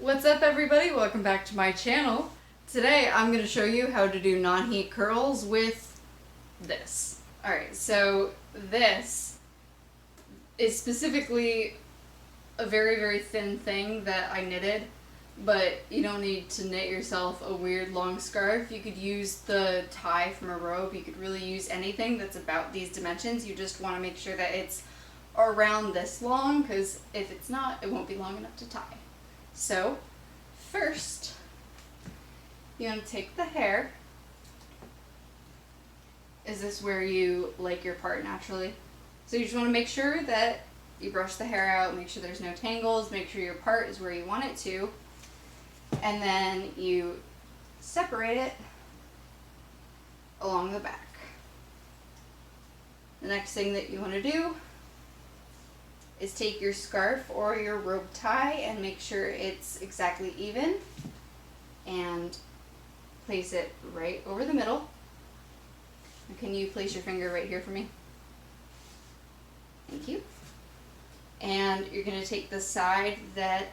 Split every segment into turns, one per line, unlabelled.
What's up everybody? Welcome back to my channel. Today I'm going to show you how to do non-heat curls with this. Alright, so this is specifically a very thin thing that I knitted, but you don't need to knit yourself a weird long scarf. You could use the tie from a robe. You could really use anything that's about these dimensions. You just want to make sure that it's around this long, because if it's not, it won't be long enough to tie. So, first, you want to take the hair. Is this where you like your part naturally? So you just want to make sure that you brush the hair out, make sure there's no tangles, make sure your part is where you want it to, and then you separate it along the back. The next thing that you want to do is take your scarf or your robe tie and make sure it's exactly even and place it right over the middle. And can you place your finger right here for me? Thank you. And you're going to take the side that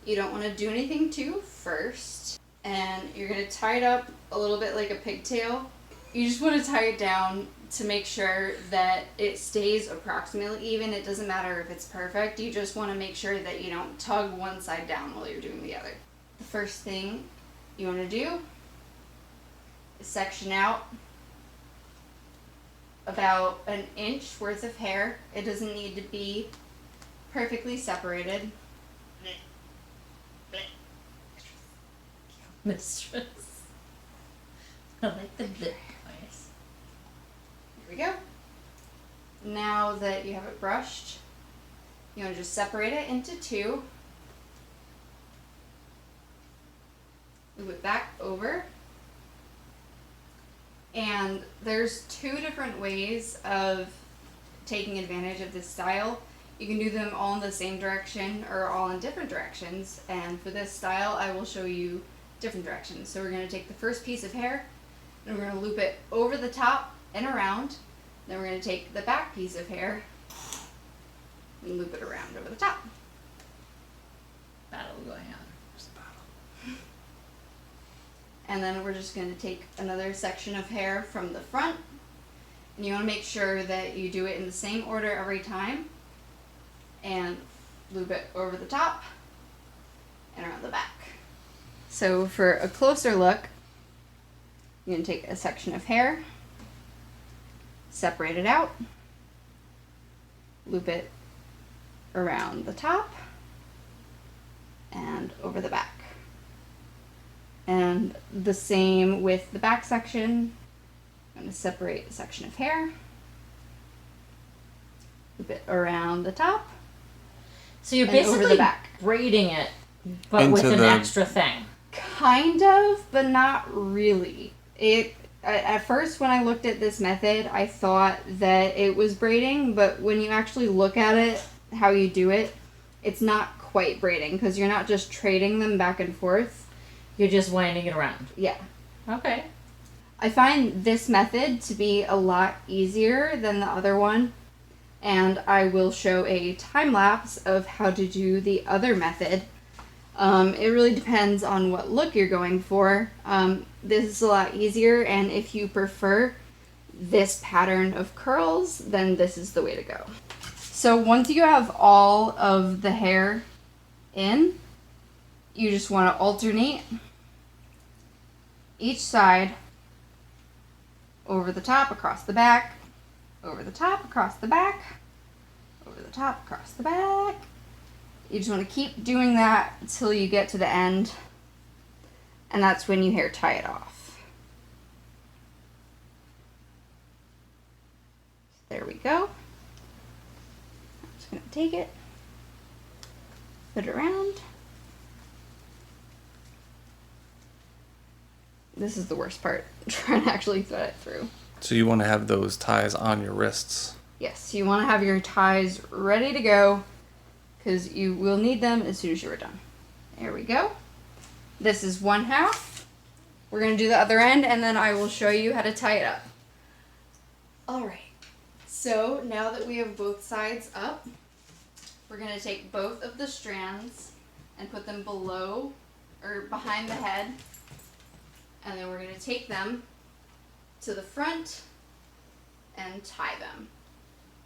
you don't want to do anything to first, and you're going to tie it up a little bit like a pigtail. You just want to tie it down to make sure that it stays approximately even. It doesn't matter if it's perfect. You just want to make sure that you don't tug one side down while you're doing the other. The first thing you want to do is section out about an inch worth of hair. It doesn't need to be perfectly separated.
Mistress. I like the blip noise.
There we go. Now that you have it brushed, you want to just separate it into two. Move it back over. And there's two different ways of taking advantage of this style. You can do them all in the same direction or all in different directions. And for this style, I will show you different directions. So we're going to take the first piece of hair and we're going to loop it over the top and around. Then we're going to take the back piece of hair and loop it around over the top.
Battle going on. There's a battle.
And then we're just going to take another section of hair from the front. And you want to make sure that you do it in the same order every time. And loop it over the top and around the back. So for a closer look, you're going to take a section of hair, separate it out, loop it around the top and over the back. And the same with the back section. I'm going to separate a section of hair, loop it around the top.
So you're
and over
basically
the back.
braiding it, but with an extra thing.
Kind of, but not really. At first, when I looked at this method, I thought that it was braiding, but when you actually look at it, how you do it, it's not quite braiding, because you're not just trading them back and forth.
You're just winding it around.
Yeah.
Okay.
I find this method to be a lot easier than the other one, and I will show a time lapse of how to do the other method. It really depends on what look you're going for. This is a lot easier, and if you prefer this pattern of curls, then this is the way to go. So once you have all of the hair in, you just want to alternate each side over the top, across the back, over the top, across the back, over the top, across the back. You just want to keep doing that until you get to the end, and that's when you hair tie it off. There we go. I'm just going to take it, put it around. This is the worst part, trying to actually thread it through.
So you want to have those ties on your wrists.
Yes, you want to have your ties ready to go, because you will need them as soon as you are done. There we go. This is one half. We're going to do the other end, and then I will show you how to tie it up. Alright, so now that we have both sides up, we're going to take both of the strands and put them below or behind the head. And then we're going to take them to the front and tie them.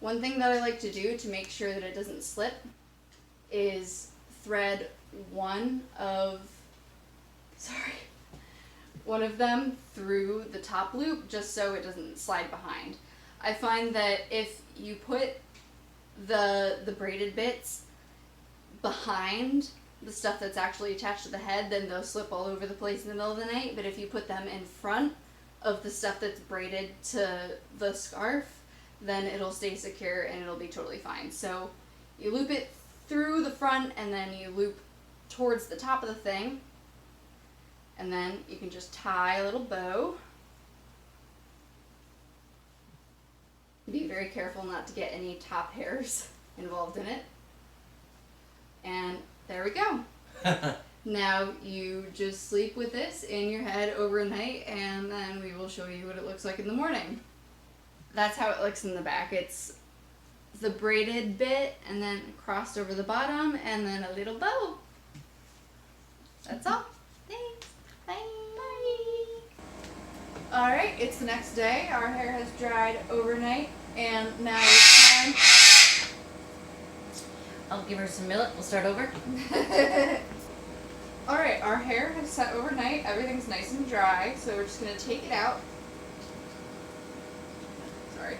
One thing that I like to do to make sure that it doesn't slip is thread one of them through the top loop just so it doesn't slide behind. I find that if you put the braided bits behind the stuff that's actually attached to the head, then they'll slip all over the place in the middle of the night. But if you put them in front of the stuff that's braided to the scarf, then it'll stay secure and it'll be totally fine. So you loop it through the front and then you loop towards the top of the thing, and then you can just tie a little bow. Be very careful not to get any top hairs involved in it. And there we go. Now you just sleep with this in your head overnight, and then we will show you what it looks like in the morning. That's how it looks in the back. It's the braided bit and then crossed over the bottom and then a little bow. That's all. Thanks. Bye. Bye. Alright, it's the next day. Our hair has dried overnight, and now it's time.
I'll give her some millet. We'll start over.
Alright, our hair has set overnight. Everything's nice and dry, so we're just going to take it out. Sorry.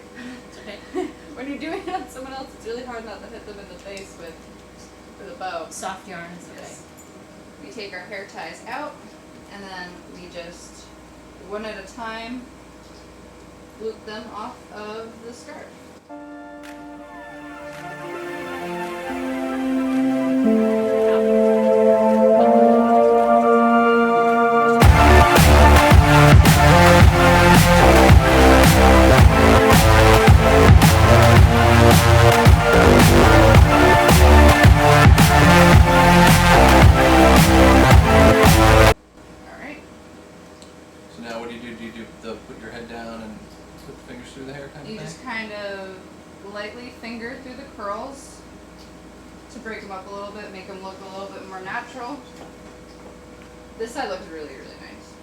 It's okay.
When you're doing it on someone else, it's really hard not to hit them in the face with a bow.
Soft yarn is okay.
Yes. We take our hair ties out, and then we just, one at a time, loop them off of the skirt.
Put your head down and put the fingers through the hair kind of
You
thing?
just kind of lightly finger through the curls to break them up a little bit, make them look a little bit more natural. This side looks really, really nice.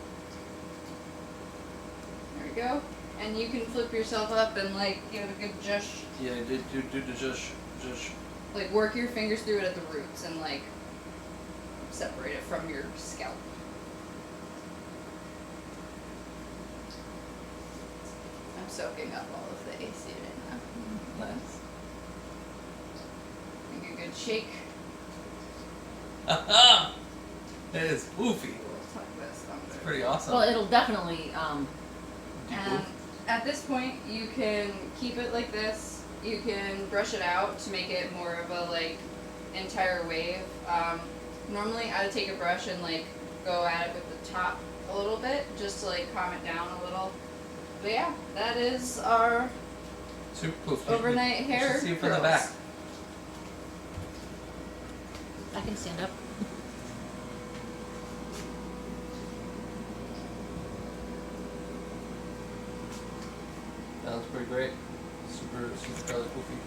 There we go. And you can flip yourself up and like give it a good jush.
Yeah, do the jush.
Like work your fingers through it at the roots and like separate it from your scalp. I'm soaking up all of the AC right now.
Nice.
Make a good shake.
It is poofy.
We'll tuck this under.
It's pretty awesome.
Well, it'll definitely.
And at this point, you can keep it like this. You can brush it out to make it more of a like entire wave. Normally, I would take a brush and like go at it with the top a little bit, just to like calm it down a little. But yeah, that is our
Super poofy.
overnight hair
See it from the
curls.
back.
I can stand up.
That looks pretty great. Super color poofy.